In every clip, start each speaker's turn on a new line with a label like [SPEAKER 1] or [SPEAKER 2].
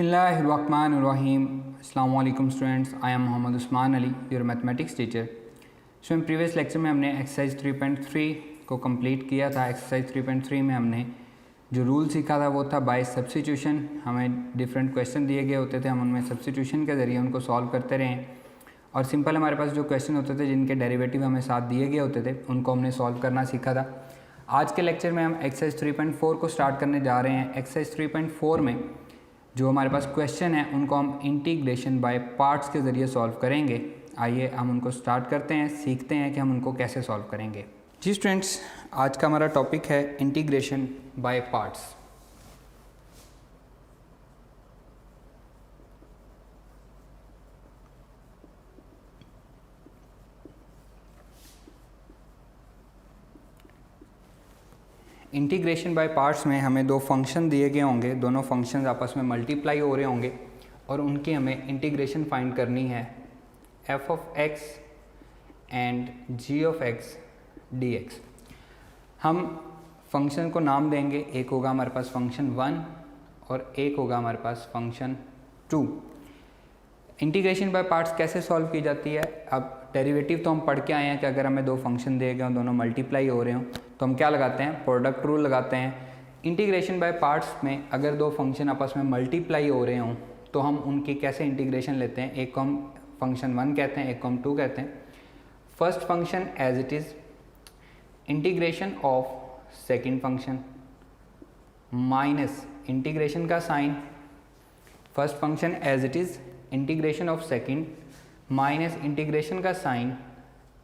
[SPEAKER 1] बिस्मिल्लाहिर्रहमानिर्रहीम। अस्सलाम वालेकुम students, I am Mohammad Usman Ali, your mathematics teacher. So in previous lecture में हमने एक्सरसाइज 3.3 को कंप्लीट किया था। एक्सरसाइज 3.3 में हमने जो रूल सीखा था वो था बाय सब्स्टिट्यूशन। हमें डिफरेंट क्वेश्चन दिए गए होते थे, हम उनमें सब्स्टिट्यूशन के ज़रिए उनको सॉल्व करते रहे और सिंपल हमारे पास जो क्वेश्चन होते थे जिनके डेरिवेटिव हमें साथ दिए गए होते थे उनको हमने सॉल्व करना सीखा था। आज के लेक्चर में हम एक्सरसाइज 3.4 को स्टार्ट करने जा रहे हैं। एक्सरसाइज 3.4 में जो हमारे पास क्वेश्चन है उनको हम इंटीग्रेशन बाय पार्ट्स के ज़रिए सॉल्व करेंगे। आइए हम उनको स्टार्ट करते हैं, सीखते हैं कि हम उनको कैसे सॉल्व करेंगे। जी स्टूडेंट्स, आज का हमारा टॉपिक है integration by parts. Integration by parts में हमें दो फंक्शन दिए गए होंगे, दोनों फंक्शंस आपस में मल्टीप्लाई हो रहे होंगे और उनकी हमें इंटीग्रेशन फाइंड करनी है, f of x and g of x dx। हम फंक्शन को नाम देंगे, एक होगा हमारे पास फंक्शन 1 और एक होगा हमारे पास फंक्शन 2। इंटीग्रेशन बाय पार्ट्स कैसे सॉल्व की जाती है? अब डेरिवेटिव तो हम पढ़ के आए हैं कि अगर हमें दो फंक्शन दिए गए हों, दोनों मल्टीप्लाई हो रहे हों, तो हम क्या लगाते हैं? प्रोडक्ट रूल लगाते हैं। इंटीग्रेशन बाय पार्ट्स में अगर दो फंक्शन आपस में मल्टीप्लाई हो रहे हों तो हम उनकी कैसे इंटीग्रेशन लेते हैं? एक को हम फंक्शन 1 कहते हैं, एक को हम 2 कहते हैं। First function as it is integration of second function minus integration का sign. First function as it is integration of second minus integration का sign,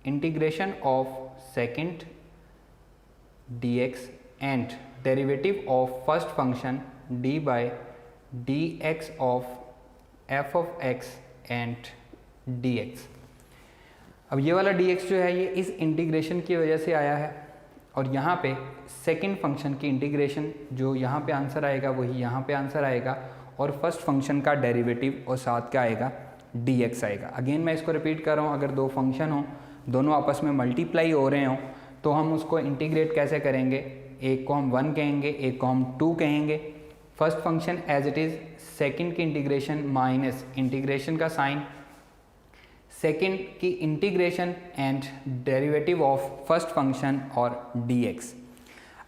[SPEAKER 1] integration of second dx and derivative of first function d by dx of f of x and dx। अब ये वाला dx जो है ये इस integration की वजह से आया है और यहाँ पे सेकंड फंक्शन की इंटीग्रेशन जो यहाँ पे आंसर आएगा वही यहाँ पे आंसर आएगा और फर्स्ट फंक्शन का डेरिवेटिव और साथ क्या आएगा? dx आएगा। अगेन मैं इसको रिपीट कर रहा हूँ, अगर दो फंक्शन हो, दोनों आपस में मल्टीप्लाई हो रहे हों तो हम उसको इंटीग्रेट कैसे करेंगे? एक को हम 1 कहेंगे, एक को हम 2 कहेंगे। First function as it is second की इंटीग्रेशन माइनस इंटीग्रेशन का साइन, सेकंड की integration and derivative of first function और dx।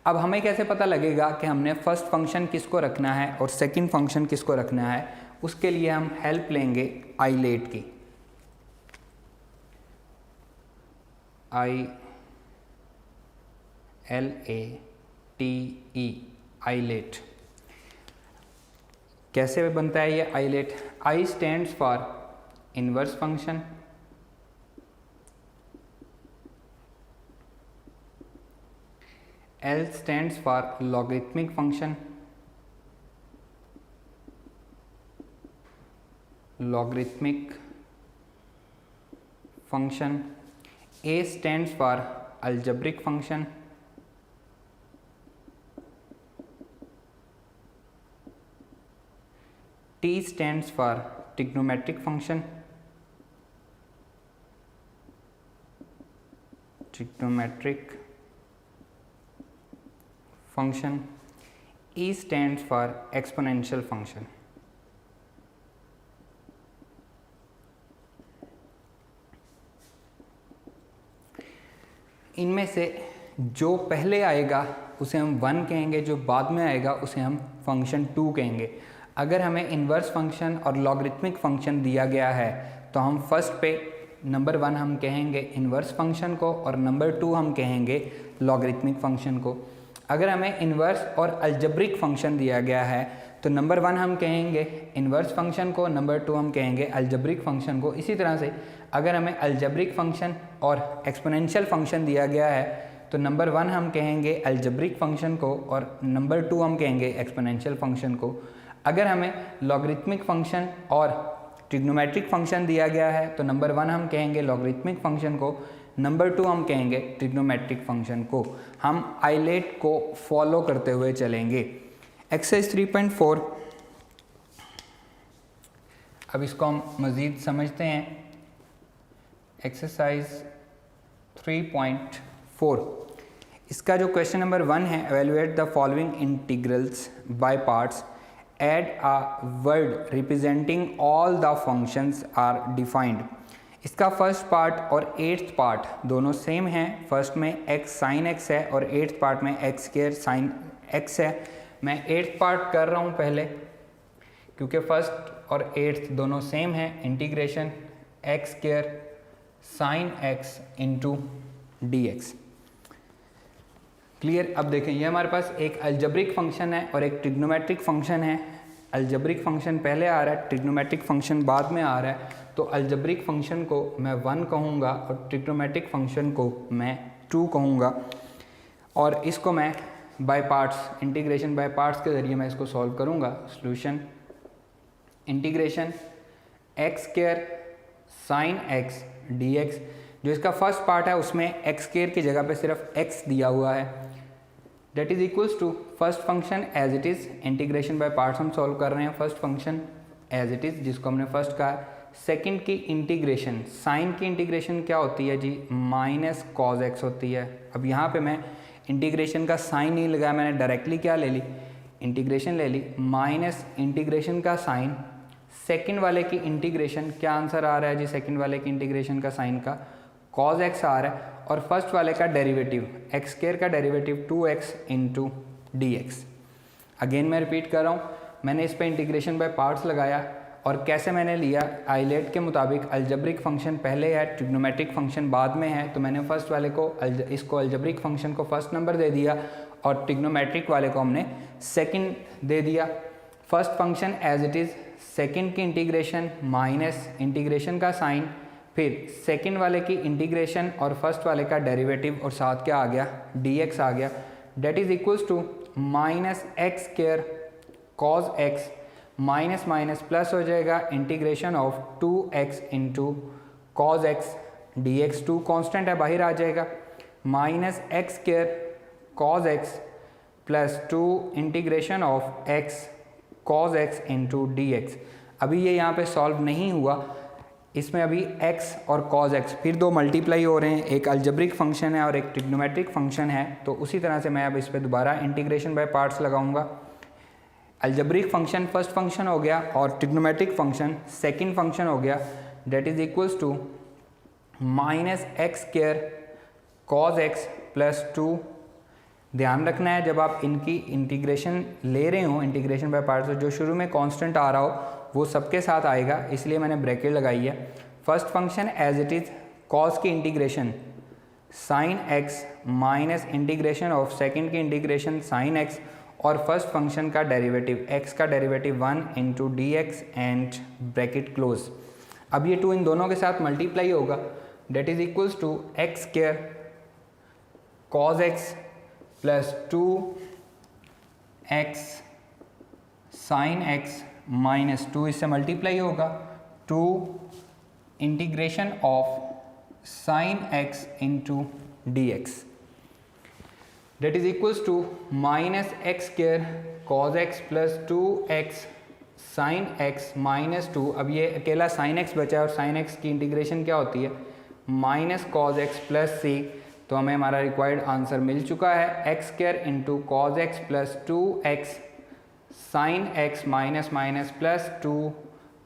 [SPEAKER 1] अब हमें कैसे पता लगेगा कि हमने फर्स्ट फंक्शन किसको रखना है और सेकंड फंक्शन किसको रखना है? उसके लिए हम हेल्प लेंगे आइलेट की। LATE ILATE. कैसे बनता है ये ILATE? I stands for inverse function, L stands for logarithmic function, logarithmic function, A stands for algebraic function, T stands for trigonometric function, trigonometric function, E stands for exponential function। इनमें से जो पहले आएगा उसे हम 1 कहेंगे, जो बाद में आएगा उसे हम फंक्शन 2 कहेंगे। अगर हमें इन्वर्स फंक्शन और लॉगरिथमिक फंक्शन दिया गया है तो हम फर्स्ट पे नंबर 1 हम कहेंगे इन्वर्स फंक्शन को और नंबर 2 हम कहेंगे लॉगरिथमिक फंक्शन को। अगर हमें इन्वर्स और अलजेब्रिक फंक्शन दिया गया है तो नंबर 1 हम कहेंगे इन्वर्स फंक्शन को, नंबर 2 हम कहेंगे अलजेब्रिक फंक्शन को। इसी तरह से अगर हमें अलजेब्रिक फंक्शन और एक्सपोनेंशियल फंक्शन दिया गया है तो नंबर 1 हम कहेंगे अलजेब्रिक फंक्शन को और नंबर 2 हम कहेंगे एक्सपोनेंशियल फंक्शन को। अगर हमें लॉगरिथमिक फंक्शन और ट्रिग्नोमेट्रिक फंक्शन दिया गया है तो नंबर 1 हम कहेंगे लॉगरिथमिक फंक्शन को, नंबर 2 हम कहेंगे ट्रिग्नोमेट्रिक फंक्शन को। हम आइलेट को फॉलो करते हुए चलेंगे। एक्सरसाइज 3.4, अब इसको हम मज़ीद समझते हैं। एक्सरसाइज 3.4, इसका जो क्वेश्चन नंबर 1 है, evaluate the following integrals by parts add a word representing all the functions are defined। इसका फर्स्ट पार्ट और एट्थ पार्ट दोनों सेम हैं। फर्स्ट में x sin x है और एट्थ पार्ट में x स्क्वायर sin x है। मैं एट्थ पार्ट कर रहा हूँ पहले, क्योंकि फर्स्ट और एट्थ दोनों सेम हैं। Integration x square sin x into d x. Clear. अब देखें, ये हमारे पास एक अलजेब्रिक फंक्शन है और एक ट्रिग्नोमेट्रिक फंक्शन है। अलजेब्रिक फंक्शन पहले आ रहा है, ट्रिग्नोमेट्रिक फंक्शन बाद में आ रहा है। तो अलजेब्रिक फंक्शन को मैं 1 कहूँगा और ट्रिग्नोमेट्रिक फंक्शन को मैं 2 कहूँगा, और इसको मैं by parts, integration by parts के ज़रिए मैं इसको सॉल्व करूँगा। Solution integration x square sine x dx। जो इसका फर्स्ट पार्ट है उसमें x स्क्वायर की जगह पे सिर्फ x दिया हुआ है, that is equals to first function as it is. Integration by parts हम सॉल्व कर रहे हैं। First function as it is जिसको हमने फर्स्ट कहा। सेकंड की इंटीग्रेशन, साइन की इंटीग्रेशन क्या होती है जी, माइनस कॉज एक्स होती है। अब यहाँ पे मैं इंटीग्रेशन का साइन नहीं लगाया, मैंने डायरेक्टली क्या ले ली, इंटीग्रेशन ले ली, माइनस इंटीग्रेशन का साइन। सेकंड वाले की इंटीग्रेशन क्या आंसर आ रहा है जी, सेकंड वाले की इंटीग्रेशन का साइन का कॉज एक्स आ रहा है, और फर्स्ट वाले का डेरिवेटिव एक्स स्क्वायर का derivative 2x into d x. Again मैं रिपीट कर रहा हूँ, मैंने इस पर इंटीग्रेशन बाय पार्ट्स लगाया, और कैसे मैंने लिया, आइलेट के मुताबिक अलजेब्रिक फंक्शन पहले है, ट्रिग्नोमेट्रिक फंक्शन बाद में है। तो मैंने फर्स्ट वाले को इसको अलजेब्रिक फंक्शन को फर्स्ट नंबर दे दिया और ट्रिग्नोमेट्रिक वाले को हमने सेकंड दे दिया। First function as it is, second की इंटीग्रेशन माइनस इंटीग्रेशन का साइन, फिर सेकंड वाले की इंटीग्रेशन और फर्स्ट वाले का डेरिवेटिव, और साथ क्या आ गया, dx आ गया, that is equals to minus x square cos x, minus minus plus हो जाएगा, integration of 2x into cos x dx। 2 constant है, बाहर आ जाएगा, minus x square cos x plus 2 integration of x cos x into d x. अभी ये यहाँ पे सॉल्व नहीं हुआ, इसमें अभी x और cos x फिर दो मल्टीप्लाई हो रहे हैं, एक अलजेब्रिक फंक्शन है और एक ट्रिग्नोमेट्रिक फंक्शन है। तो उसी तरह से मैं अब इस पर दोबारा इंटीग्रेशन बाय पार्ट्स लगाऊंगा। अलजेब्रिक फंक्शन फर्स्ट फंक्शन हो गया और ट्रिग्नोमेट्रिक फंक्शन सेकंड फंक्शन हो गया, that is equals to minus x square cos x plus 2। ध्यान रखना है जब आप इनकी इंटीग्रेशन ले रहे हो, इंटीग्रेशन बाय पार्ट्स, जो शुरू में कांस्टेंट आ रहा हो वो सबके साथ आएगा, इसलिए मैंने ब्रैकेट लगाई है। First function as it is, cos की integration sine x minus integration of second की इंटीग्रेशन साइन एक्स, और फर्स्ट फंक्शन का डेरिवेटिव एक्स का derivative 1 into d x and bracket close. अब ये 2 इन दोनों के साथ मल्टीप्लाई होगा, that is equals to x square cos x plus 2x sine x minus 2 इससे मल्टीप्लाई होगा, 2 integration of sine x into d x, that is equals to minus x square cos x plus 2x sine x minus 2। अब ये अकेला sine x बचा है और sine x की integration क्या होती है, minus cos x plus C. तो हमें हमारा रिक्वायर्ड आंसर मिल चुका है, x square into cos x plus 2x sine x minus minus plus 2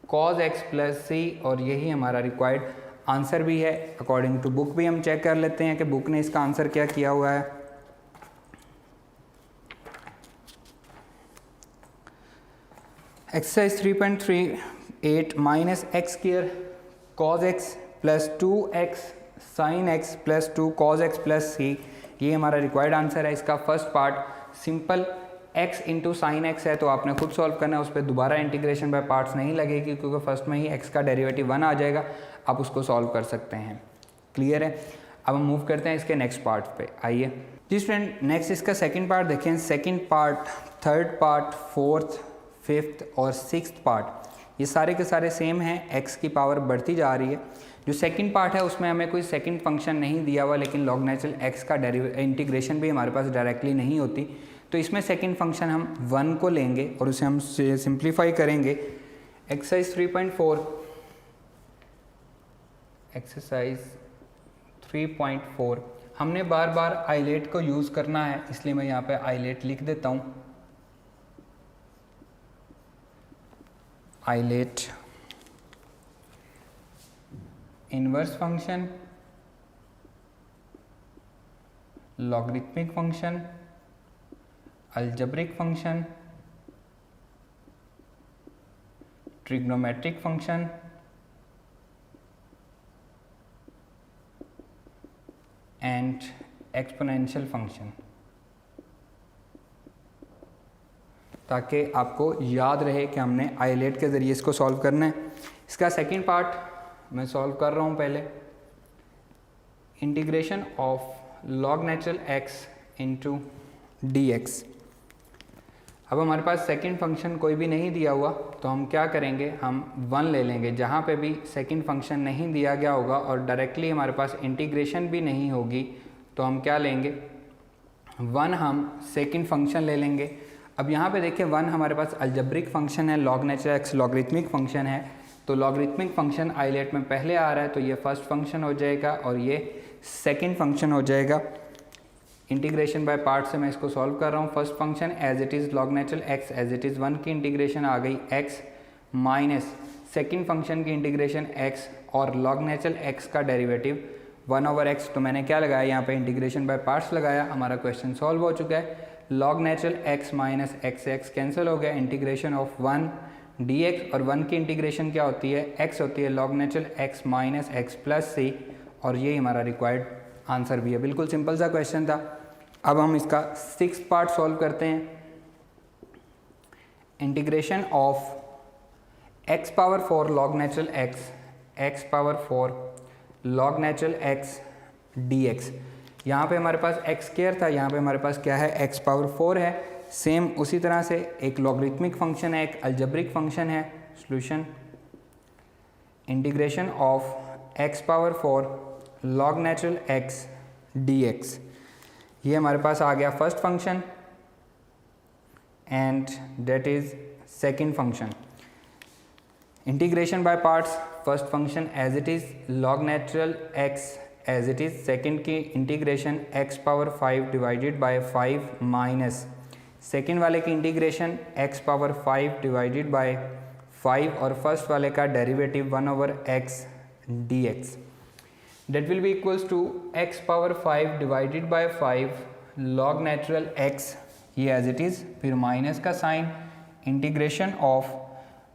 [SPEAKER 1] cos x plus C, और यही हमारा रिक्वायर्ड आंसर भी है। अकॉर्डिंग टू बुक भी हम चेक कर लेते हैं कि बुक ने इसका आंसर क्या किया हुआ है। Exercise 3.38 minus x square cos x plus 2x sine x plus 2 cos x plus C, ये हमारा रिक्वायर्ड आंसर है। इसका first part simple x into sine x है, तो आपने खुद सॉल्व करना है, उस पर दोबारा इंटीग्रेशन बाय पार्ट्स नहीं लगेगी क्योंकि फर्स्ट में ही x का डेरिवेटिव 1 आ जाएगा, आप उसको सॉल्व कर सकते हैं। क्लियर है। अब हम मूव करते हैं इसके नेक्स्ट पार्ट पे। आइए जी स्टूडेंट, नेक्स्ट इसका सेकंड पार्ट देखें। Second part, third part, fourth, fifth और सिक्स्थ पार्ट ये सारे के सारे सेम हैं, x की पावर बढ़ती जा रही है। जो सेकंड पार्ट है उसमें हमें कोई सेकंड फंक्शन नहीं दिया हुआ, लेकिन लॉग नेचुरल x का इंटीग्रेशन भी हमारे पास डायरेक्टली नहीं होती, तो इसमें सेकंड फंक्शन हम 1 को लेंगे और उसे हम सिंप्लीफाई करेंगे। एक्सरसाइज 3.4, एक्सरसाइज 3.4 हमने बार बार आइलेट को यूज़ करना है, इसलिए मैं यहाँ पे आइलेट लिख देता हूँ। ILATE inverse function, logarithmic function, algebraic function, trigonometric function and exponential function, ताकि आपको याद रहे कि हमने आइलेट के ज़रिए इसको सॉल्व करना है। इसका सेकंड पार्ट मैं सॉल्व कर रहा हूँ। पहले integration of log natural x into d x. अब हमारे पास सेकंड फंक्शन कोई भी नहीं दिया हुआ तो हम क्या करेंगे, हम 1 ले लेंगे। जहाँ पे भी सेकंड फंक्शन नहीं दिया गया होगा और डायरेक्टली हमारे पास इंटीग्रेशन भी नहीं होगी तो हम क्या लेंगे, 1 हम सेकंड फंक्शन ले लेंगे। अब यहाँ पे देखिए 1 हमारे पास अलजेब्रिक फंक्शन है, log natural x logarithmic function है, तो लॉगरिथमिक फंक्शन आइलेट में पहले आ रहा है तो ये फर्स्ट फंक्शन हो जाएगा और ये सेकंड फंक्शन हो जाएगा। इंटीग्रेशन बाय पार्ट से मैं इसको सॉल्व कर रहा हूँ। First function as it is log natural x as it is 1 की इंटीग्रेशन आ गई x माइनस सेकेंड फंक्शन की इंटीग्रेशन x और लॉग नेचुरल x का डेरिवेटिव 1/x। तो मैंने क्या लगाया यहाँ पे, इंटीग्रेशन बाय पार्ट्स लगाया। हमारा क्वेश्चन सॉल्व हो चुका है। Log natural x minus x cancel हो गया, इंटीग्रेशन ऑफ 1 dx और 1 की इंटीग्रेशन क्या होती है, x होती है log natural x minus x plus c और यही हमारा रिक्वायर्ड आंसर भी है। बिल्कुल सिंपल सा क्वेश्चन था। अब हम इसका 6th पार्ट सॉल्व करते हैं। Integration of x power 4 log natural x power 4 log natural x dx। यहाँ पे हमारे पास x स्क्वायर था, यहाँ पे हमारे पास क्या है, x पावर 4 है। सेम उसी तरह से एक लॉगरिथमिक फंक्शन है, एक अलजेब्रिक फंक्शन है। Solution integration of x power 4 log natural x dx। ये हमारे पास आ गया first function and that is second function. Integration by parts, first function as it is log natural x as it is, second की integration x power 5 divided by 5 minus second वाले की integration x power 5 divided by 5 और first वाले का derivative 1/x dx। That will be equals to x power 5 divided by 5 log natural x, ये as it is, फिर minus का sign, integration of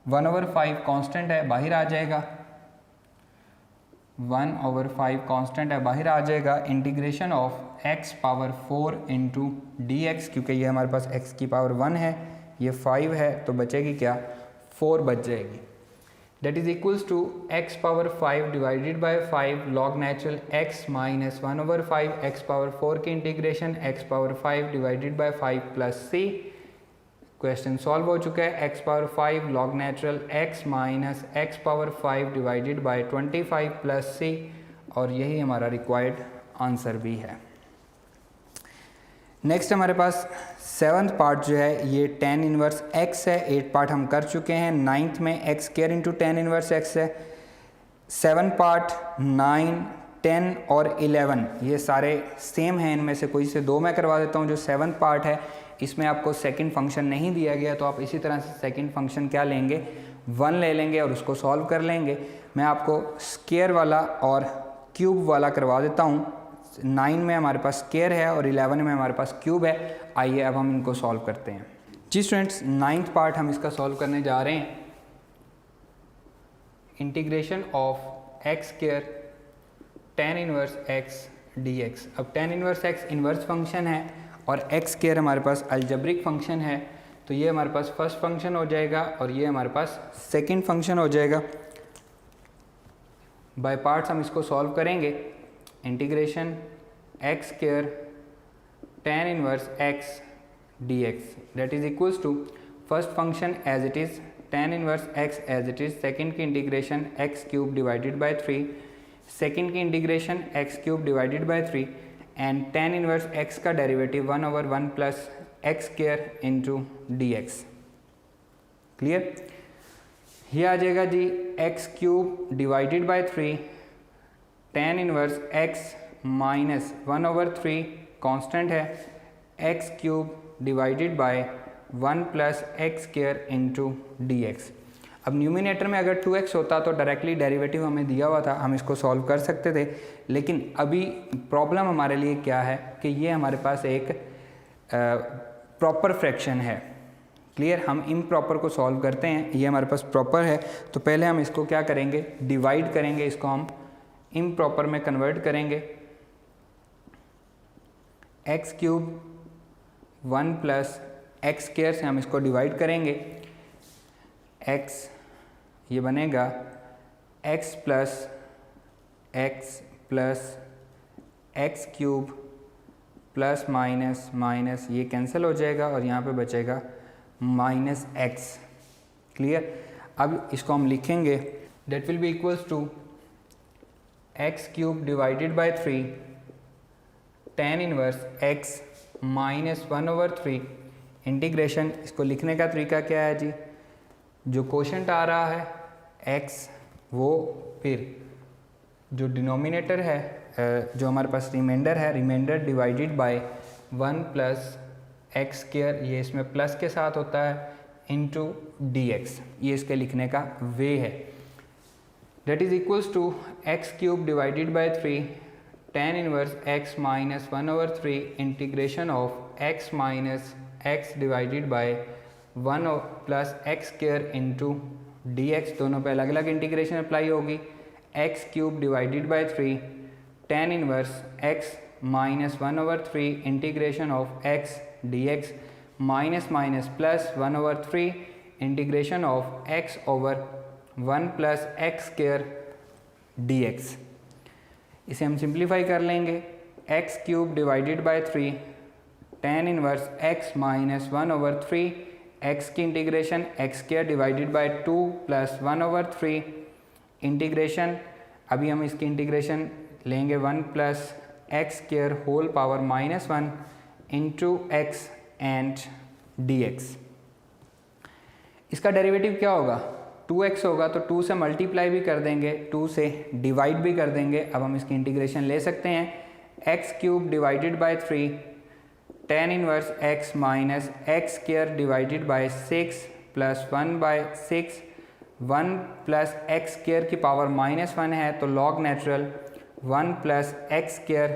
[SPEAKER 1] 1/5 constant है बाहर आ जाएगा, 1/5 कांस्टेंट है बाहर आ जाएगा, integration of x power 4 into d x, क्योंकि ये हमारे पास x की पावर 1 है, ये 5 है तो बचेगी क्या, 4 बच जाएगी। That is equals to x power 5 divided by 5 log natural x minus 1/5 x power 4 की integration x power 5 divided by 5 plus c। Question solve हो चुका है। x power 5 log natural x minus x power 5 divided by 25 plus c और यही हमारा required answer भी है। Next हमारे पास 7th पार्ट जो है ये tan इनवर्स x है। 8 पार्ट हम कर चुके हैं। 9th में x square into tan inverse x है। 7 पार्ट 9, 10 और 11 ये सारे सेम हैं, इनमें से कोई से 2 मैं करवा देता हूँ। जो 7th पार्ट है इसमें आपको सेकंड फंक्शन नहीं दिया गया तो आप इसी तरह से सेकंड फंक्शन क्या लेंगे, 1 ले लेंगे और उसको सॉल्व कर लेंगे। मैं आपको स्क्वायर वाला और क्यूब वाला करवा देता हूँ। 9 में हमारे पास स्क्वायर है और 11 में हमारे पास क्यूब है। आइए अब हम इनको सॉल्व करते हैं। जी स्टूडेंट्स, 9th पार्ट हम इसका सॉल्व करने जा रहे हैं। Integration of x square tan inverse x dx। अब tan inverse x inverse function है और x स्क्वायर हमारे पास अलजेब्रिक फंक्शन है, तो ये हमारे पास फर्स्ट फंक्शन हो जाएगा और ये हमारे पास सेकंड फंक्शन हो जाएगा। बाय पार्ट्स हम इसको सॉल्व करेंगे। Integration x square tan inverse x dx that is equals to first function as it is tan inverse x as it is, second की integration x cube divided by 3, second की integration x cube divided by 3 and tan inverse x का derivative 1/1 plus x square into dx। Clear? ये आ जाएगा जी x cube divided by 3 tan inverse x minus 1/3 constant है, x cube divided by 1 plus x square into dx। अब numerator में अगर 2x होता तो डायरेक्टली डेरिवेटिव हमें दिया हुआ था, हम इसको सॉल्व कर सकते थे, लेकिन अभी प्रॉब्लम हमारे लिए क्या है कि ये हमारे पास एक प्रॉपर फ्रैक्शन है। क्लियर, हम इम्प्रॉपर को सॉल्व करते हैं, ये हमारे पास प्रॉपर है, तो पहले हम इसको क्या करेंगे, डिवाइड करेंगे, इसको हम इम्प्रॉपर में कन्वर्ट करेंगे। X cube 1 plus x square से हम इसको डिवाइड करेंगे। x ये बनेगा x plus x cube plus minus minus ये कैंसिल हो जाएगा और यहाँ पे बचेगा माइनस एक्स। क्लियर, अब इसको हम लिखेंगे, that will be equals to x cube divided by 3 tan inverse x minus 1/3 integration. इसको लिखने का तरीका क्या है जी, जो कोशेंट आ रहा है x, वो फिर जो डिनोमिनेटर है, जो हमारे पास रिमाइंडर है, remainder divided by 1 plus x square, ये इसमें प्लस के साथ होता है, इनटू dx, ये इसके लिखने का वे है। That is equals to x cube divided by 3 tan inverse x minus 1/3 integration of x minus x divided by 1 plus x square into dx, दोनों पे अलग अलग इंटीग्रेशन अप्लाई होगी। X cube divided by 3 tan inverse x minus 1/3 integration of x dx minus minus plus 1/3 integration of x over 1 plus x square dx। इसे हम simplify कर लेंगे। X cube divided by 3 tan inverse x minus 1/3 x की integration x square divided by 2 plus 1/3 integration, अभी हम इसकी integration लेंगे 1 plus x square whole power minus 1 into x and dx। इसका डेरिवेटिव क्या होगा, 2x होगा, तो 2 से मल्टीप्लाई भी कर देंगे, 2 से डिवाइड भी कर देंगे। अब हम इसकी इंटीग्रेशन ले सकते हैं। X cube divided by 3 tan inverse x minus x square divided bye 6 plus 1/6, 1 plus x square की पावर माइनस 1 है, तो log natural 1 plus x square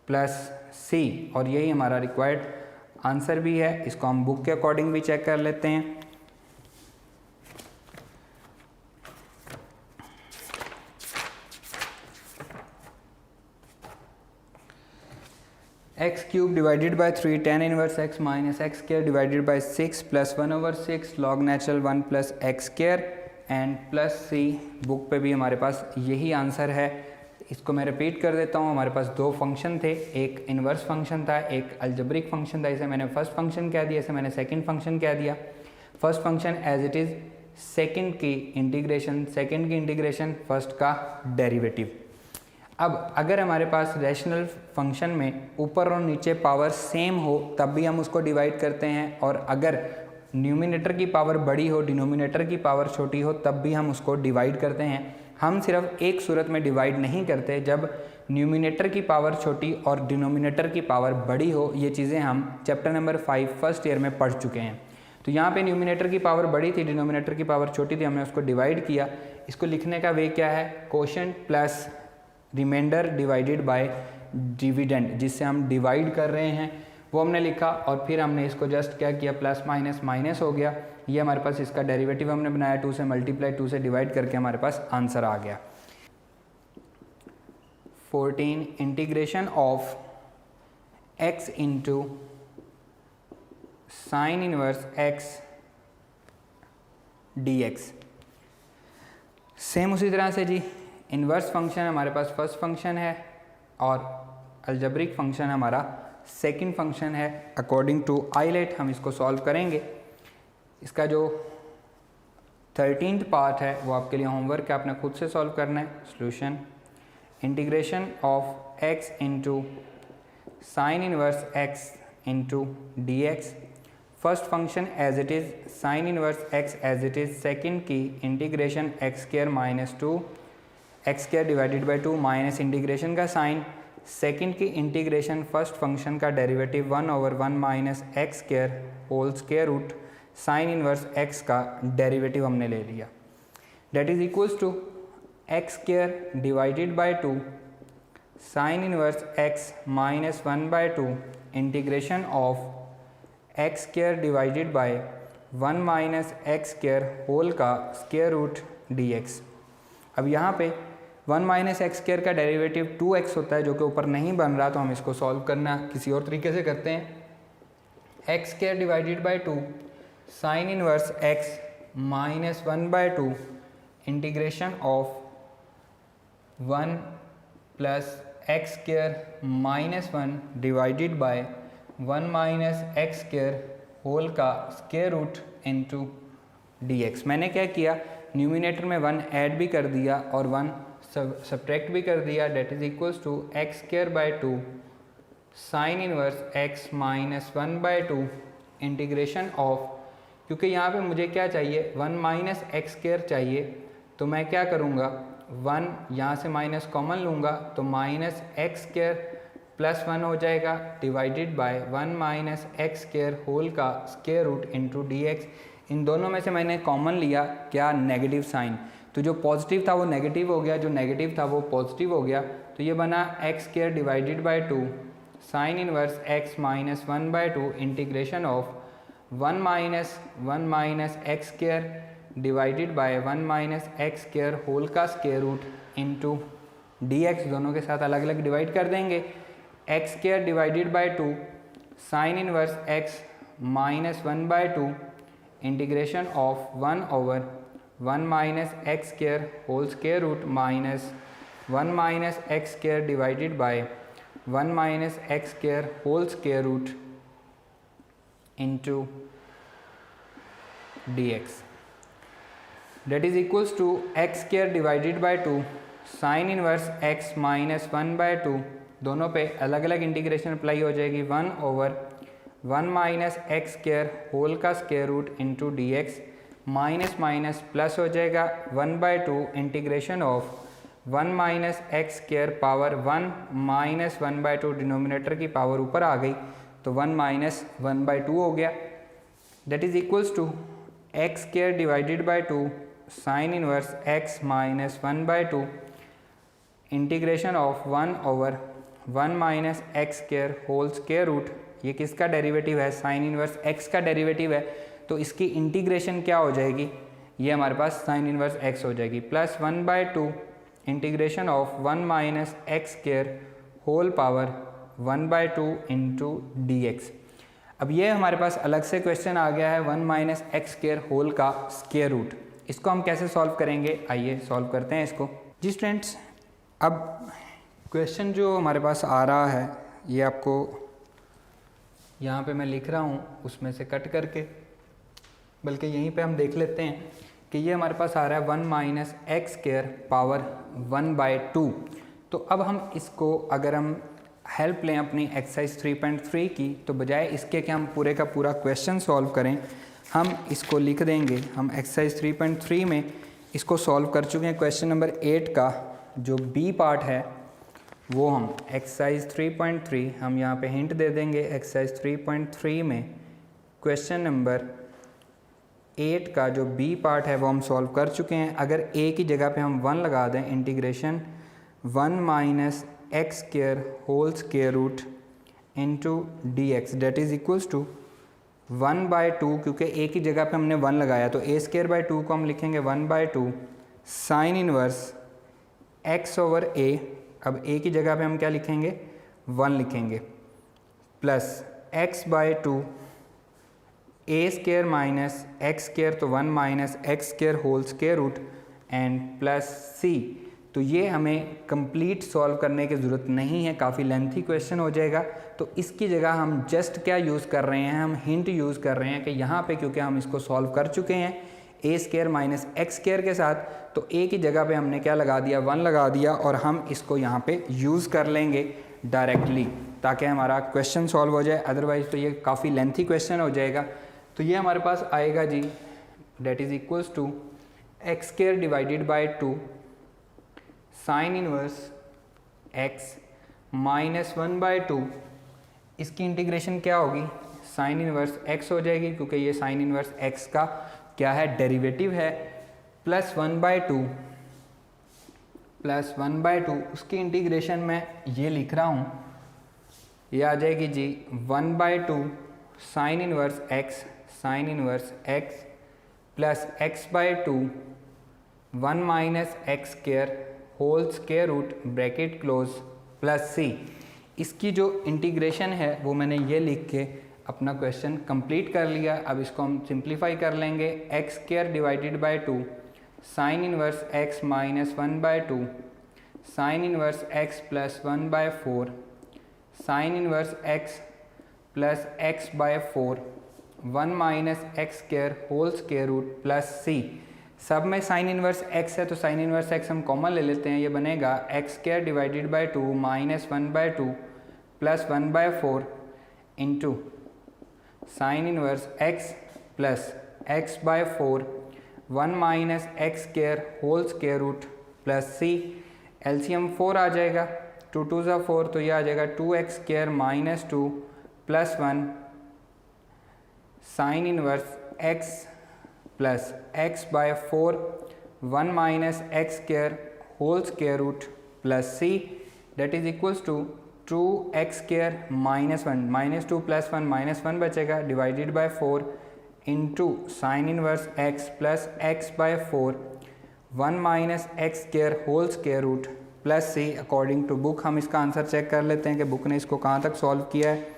[SPEAKER 1] plus c, और यही हमारा रिक्वायर्ड आंसर भी है। इसको हम बुक के अकॉर्डिंग भी चेक कर लेते हैं। X cube divided by 3 tan inverse x minus x square divided bye 6 plus 1/6 log natural 1 plus x square and plus c। Book पे भी हमारे पास यही आंसर है। इसको मैं रिपीट कर देता हूँ। हमारे पास दो फंक्शन थे, एक इन्वर्स फंक्शन था, एक अलजेब्रिक फंक्शन था। इसे मैंने फर्स्ट फंक्शन कह दिया, इसे मैंने सेकंड फंक्शन कह दिया। First function as it is, second की इंटीग्रेशन, फर्स्ट का डेरिवेटिव। अब अगर हमारे पास रैशनल फंक्शन में ऊपर और नीचे पावर सेम हो तब भी हम उसको डिवाइड करते हैं, और अगर न्यूमिनेटर की पावर बड़ी हो, डिनोमिनेटर की पावर छोटी हो, तब भी हम उसको डिवाइड करते हैं। हम सिर्फ एक सूरत में डिवाइड नहीं करते, जब न्यूमिनेटर की पावर छोटी और डिनोमिनेटर की पावर बड़ी हो। ये चीज़ें हम चैप्टर नंबर 5 फर्स्ट ईयर में पढ़ चुके हैं। तो यहाँ पे न्यूमिनेटर की पावर बड़ी थी, डिनोमिनेटर की पावर छोटी थी, हमने उसको डिवाइड किया। इसको लिखने का वे क्या है, quotient plus remainder divided by dividend, जिससे हम डिवाइड कर रहे हैं वो हमने लिखा, और फिर हमने इसको जस्ट क्या किया, प्लस माइनस माइनस हो गया। ये हमारे पास इसका डेरिवेटिव हमने बनाया, 2 से मल्टीप्लाई 2 से डिवाइड करके हमारे पास आंसर आ गया। 14 integration of x into sine inverse x dx। Same उसी तरह से जी, इन्वर्स फंक्शन हमारे पास फर्स्ट फंक्शन है और अलजेब्रिक फंक्शन हमारा सेकंड फंक्शन है। अकॉर्डिंग टू आइलेट हम इसको सॉल्व करेंगे। इसका जो 13th पार्ट है वो आपके लिए होमवर्क है, आपने खुद से सॉल्व करना है। Solution, integration of x into sine inverse x into dx। First function as it is, sine inverse x as it is, second की integration x square minus 2 x square divided by 2 minus integration का sign, second की integration first function का derivative 1/1 minus x square whole square root sine inverse x का derivative हमने ले लिया, that is equals to x square divided by 2 sine inverse x minus 1 by 2 integration of x square divided by 1 minus x square whole का square root d x. अब यहाँ पे 1 minus x square का derivative 2x होता है जो कि ऊपर नहीं बन रहा, तो हम इसको सॉल्व करना किसी और तरीके से करते हैं। X square divided by 2 sine inverse x minus 1 by 2 integration of 1 plus x square minus 1 divided by 1 minus x square whole का स्क्वायर रूट इनटू dx। मैंने क्या किया, न्यूमिनेटर में 1 ऐड भी कर दिया और 1 सब्ट्रैक्ट भी कर दिया, that is equals to x square by 2 sine inverse x minus 1 by 2 integration of, क्योंकि यहाँ पे मुझे क्या चाहिए 1 माइनस एक्स स्क्वायर चाहिए, तो मैं क्या करूँगा 1 यहाँ से माइनस कॉमन लूँगा तो माइनस एक्स स्क्वायर प्लस 1 हो जाएगा divided by 1 minus x square whole का स्क्वायर रूट इनटू dx। इन दोनों में से मैंने कॉमन लिया क्या, नेगेटिव साइन, तो जो पॉजिटिव था वो नेगेटिव हो गया, जो नेगेटिव था वो पॉजिटिव हो गया, तो ये बना x square divided by 2 sine inverse x minus 1 by 2 integration of 1 minus x square divided by 1 minus x square whole का स्क्वायर रूट इनटू dx। दोनों के साथ अलग अलग डिवाइड कर देंगे, x square divided by 2 sine inverse x minus 1 by 2 integration of 1 over 1 minus x square whole square root minus 1 minus x square divided by 1 minus x square whole square root into dx, that is equals to x square divided by 2 sine inverse x minus 1 by 2, दोनों पे अलग अलग integration apply हो जाएगी, 1 over 1 minus x square whole का square root into dx, minus minus plus हो जाएगा 1 by 2 integration of 1 minus x square power 1 minus 1 by 2, denominator की पावर ऊपर आ गई तो 1 माइनस 1 बाय 2 हो गया, that is equals to x square divided by 2 sine inverse x minus 1 by 2 integration of 1 over 1 minus x square whole square root, ये किसका derivative है, साइन इनवर्स एक्स का डेरिवेटिव है, तो इसकी इंटीग्रेशन क्या हो जाएगी, ये हमारे पास साइन इनवर्स एक्स हो जाएगी, plus 1 by 2 integration of 1 minus x square whole power 1 by 2 into dx। अब ये हमारे पास अलग से क्वेश्चन आ गया है 1 माइनस एक्स स्क्वायर होल का स्क्वायर रूट, इसको हम कैसे सॉल्व करेंगे, आइए सॉल्व करते हैं इसको। जी स्टूडेंट्स, अब क्वेश्चन जो हमारे पास आ रहा है ये आपको यहाँ पे मैं लिख रहा हूँ उसमें से कट करके, बल्कि यहीं पे हम देख लेते हैं कि ये हमारे पास आ रहा है 1 minus x square power 1 by 2। तो अब हम इसको अगर हम हेल्प लें अपनी एक्सरसाइज 3.3 की, तो बजाय इसके कि हम पूरे का पूरा क्वेश्चन सॉल्व करें, हम इसको लिख देंगे, हम एक्सरसाइज 3.3 में इसको सॉल्व कर चुके हैं। क्वेश्चन नंबर 8 का जो बी पार्ट है वो हम एक्सरसाइज 3.3 हम यहाँ पे हिंट दे देंगे। एक्सरसाइज 3.3 में क्वेश्चन नंबर 8 का जो बी पार्ट है वो हम सॉल्व कर चुके हैं। अगर ए की जगह पे हम 1 लगा दें, integration 1 minus x square whole square root into dx, that is equals to 1 by 2, क्योंकि ए की जगह पे हमने 1 लगाया तो ए स्क्वायर बाय 2 को हम लिखेंगे 1 by 2 sine inverse x over a। अब a की जगह पे हम क्या लिखेंगे, 1 लिखेंगे, plus x by 2 a square minus x square, तो 1 minus x square whole square root and plus c। तो ये हमें कंप्लीट सॉल्व करने की ज़रूरत नहीं है, काफ़ी लेंथी क्वेश्चन हो जाएगा। तो इसकी जगह हम जस्ट क्या यूज़ कर रहे हैं, हम हिंट यूज़ कर रहे हैं कि यहाँ पे क्योंकि हम इसको सॉल्व कर चुके हैं ए स्क्वायर माइनस एक्स स्क्वायर के साथ, तो ए की जगह पे हमने क्या लगा दिया, 1 लगा दिया, और हम इसको यहाँ पे यूज़ कर लेंगे डायरेक्टली ताकि हमारा क्वेश्चन सॉल्व हो जाए। अदरवाइज़ तो ये काफ़ी लेंथी क्वेश्चन हो जाएगा। तो ये हमारे पास आएगा जी, that is equals to x square divided by 2 sine inverse x minus 1 by 2, इसकी इंटीग्रेशन क्या होगी, साइन इनवर्स x हो जाएगी, क्योंकि ये साइन इनवर्स x का क्या है, डेरिवेटिव है, प्लस 1/2 उसकी इंटीग्रेशन में ये लिख रहा हूँ, ये आ जाएगी जी 1/2 sine inverse x plus x/2 1 minus x square whole square root bracket close plus c। इसकी जो इंटीग्रेशन है वो मैंने ये लिख के अपना क्वेश्चन कंप्लीट कर लिया। अब इसको हम सिंप्लीफाई कर लेंगे, x² divided by 2 sine inverse x minus 1/2 sine inverse x plus 1/4 sine inverse x plus x/4 1 minus x square whole square root plus c। सब में साइन इनवर्स x है तो साइन इनवर्स x हम common ले लेते हैं, ये बनेगा x² divided by 2 minus 1/2 plus 1/4 into sine inverse x plus x/4 1 minus x square whole square root plus c। LCM 4 आ जाएगा, 2 2 ज़ा 4 तो ये आ जाएगा 2x² minus 2 plus 1 sine inverse x plus x/4 1 minus x square whole square root plus c that is equals to 2x² minus 1 minus 2 plus 1 minus 1 बचेगा divided by 4 into sine inverse x plus x/4 1 minus x square whole square root plus c। According to book हम इसका answer check कर लेते हैं कि book ने इसको कहाँ तक सॉल्व किया है।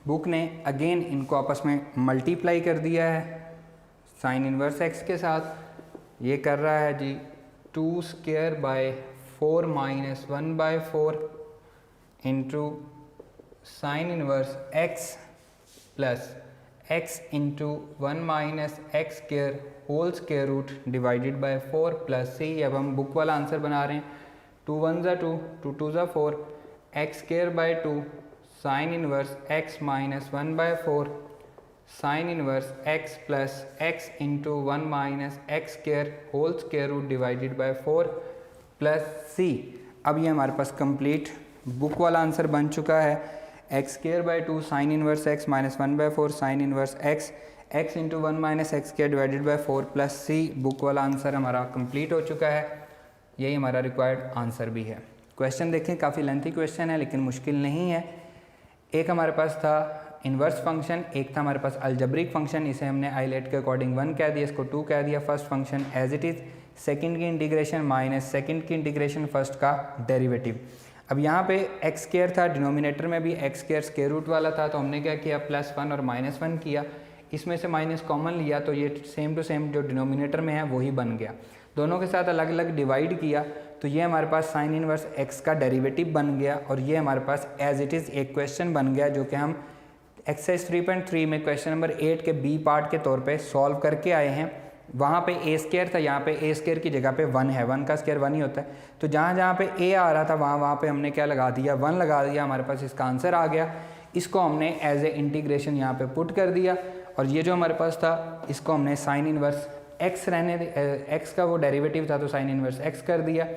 [SPEAKER 1] बुक ने अगेन इनको आपस में मल्टीप्लाई कर दिया है साइन इनवर्स x के साथ। ये कर रहा है जी 2²/4 minus 1/4 into sine inverse x plus x into 1 minus x square whole square root divided by 4 plus c। अब हम बुक वाला आंसर बना रहे हैं, 2 1 ज़ा 2 2 2 ज़ा 4 x²/2 sine inverse x minus 1/4 sine inverse x plus x into 1 minus x square whole square root divided by 4 plus c। अब ये हमारे पास कंप्लीट बुक वाला आंसर बन चुका है, x²/2 sine inverse x minus 1/4 sine inverse x into 1 minus x square divided by 4 plus c। Book वाला answer हमारा कंप्लीट हो चुका है, यही हमारा रिक्वायर्ड आंसर भी है। क्वेश्चन देखें, काफ़ी लेंथी क्वेश्चन है लेकिन मुश्किल नहीं है। एक हमारे पास था इन्वर्स फंक्शन, एक था हमारे पास अलजेब्रिक फंक्शन, इसे हमने आइलेट के अकॉर्डिंग 1 कह दिया, इसको 2 कह दिया। First function as it is, second की इंटीग्रेशन माइनस सेकंड की इंटीग्रेशन फर्स्ट का डेरिवेटिव। अब यहाँ पे x² था, डिनोमिनेटर में भी x² स्क्वायर रूट वाला था, तो हमने क्या किया +1 और -1 किया, इसमें से माइनस कॉमन लिया तो ये सेम टू सेम जो डिनोमिनेटर में है वही बन गया। दोनों के साथ अलग अलग डिवाइड किया तो ये हमारे पास साइन इनवर्स x का डेरिवेटिव बन गया, और ये हमारे पास एज इट इज़ एक क्वेश्चन बन गया जो कि हम एक्सरसाइज 3.3 में क्वेश्चन नंबर 8 के बी पार्ट के तौर पे सॉल्व करके आए हैं। वहाँ पे a² था, यहाँ पे a² की जगह पे 1 है, 1 का स्क्वायर 1 ही होता है, तो जहाँ जहाँ पे a आ रहा था वहाँ पे हमने क्या लगा दिया, 1 लगा दिया, हमारे पास इसका आंसर आ गया। इसको हमने एज ए इंटीग्रेशन यहाँ पे पुट कर दिया, और ये जो हमारे पास था इसको हमने साइन इनवर्स x रहने x का वो डेरिवेटिव था तो साइन इनवर्स x कर दिया।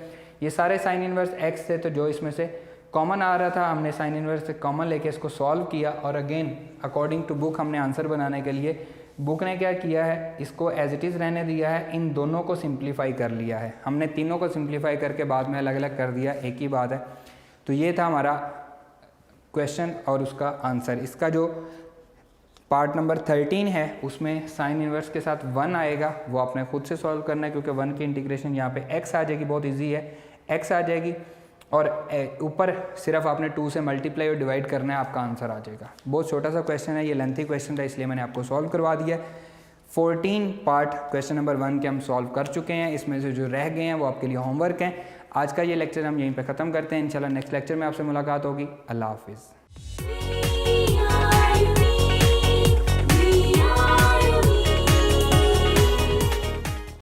[SPEAKER 1] ये सारे साइन इनवर्स x थे, तो जो इसमें से कॉमन आ रहा था हमने साइन इनवर्स से कॉमन लेके इसको सॉल्व किया, और अगेन अकॉर्डिंग टू बुक हमने आंसर बनाने के लिए बुक ने क्या किया है, इसको एज इट इज़ रहने दिया है, इन दोनों को सिंप्लीफाई कर लिया है। हमने तीनों को सिंप्लीफाई करके बाद में अलग अलग कर दिया, एक ही बात है। तो ये था हमारा क्वेश्चन और उसका आंसर। इसका जो पार्ट नंबर 13 है उसमें साइन इनवर्स के साथ 1 आएगा, वो आपने खुद से सॉल्व करना है, क्योंकि 1 की इंटीग्रेशन यहाँ पे x आ जाएगी, बहुत इजी है, x आ जाएगी, और ऊपर सिर्फ आपने 2 से मल्टीप्लाई और डिवाइड करना है, आपका आंसर आ जाएगा। बहुत छोटा सा क्वेश्चन है, ये लेंथी क्वेश्चन था इसलिए मैंने आपको सॉल्व करवा दिया। 14 पार्ट क्वेश्चन नंबर 1 के हम सॉल्व कर चुके हैं, इसमें से जो रह गए हैं वो आपके लिए होमवर्क हैं। आज का ये लेक्चर हम यहीं पर ख़त्म करते हैं, इंशाल्लाह नेक्स्ट लेक्चर में आपसे मुलाकात होगी। अल्लाह हाफिज़।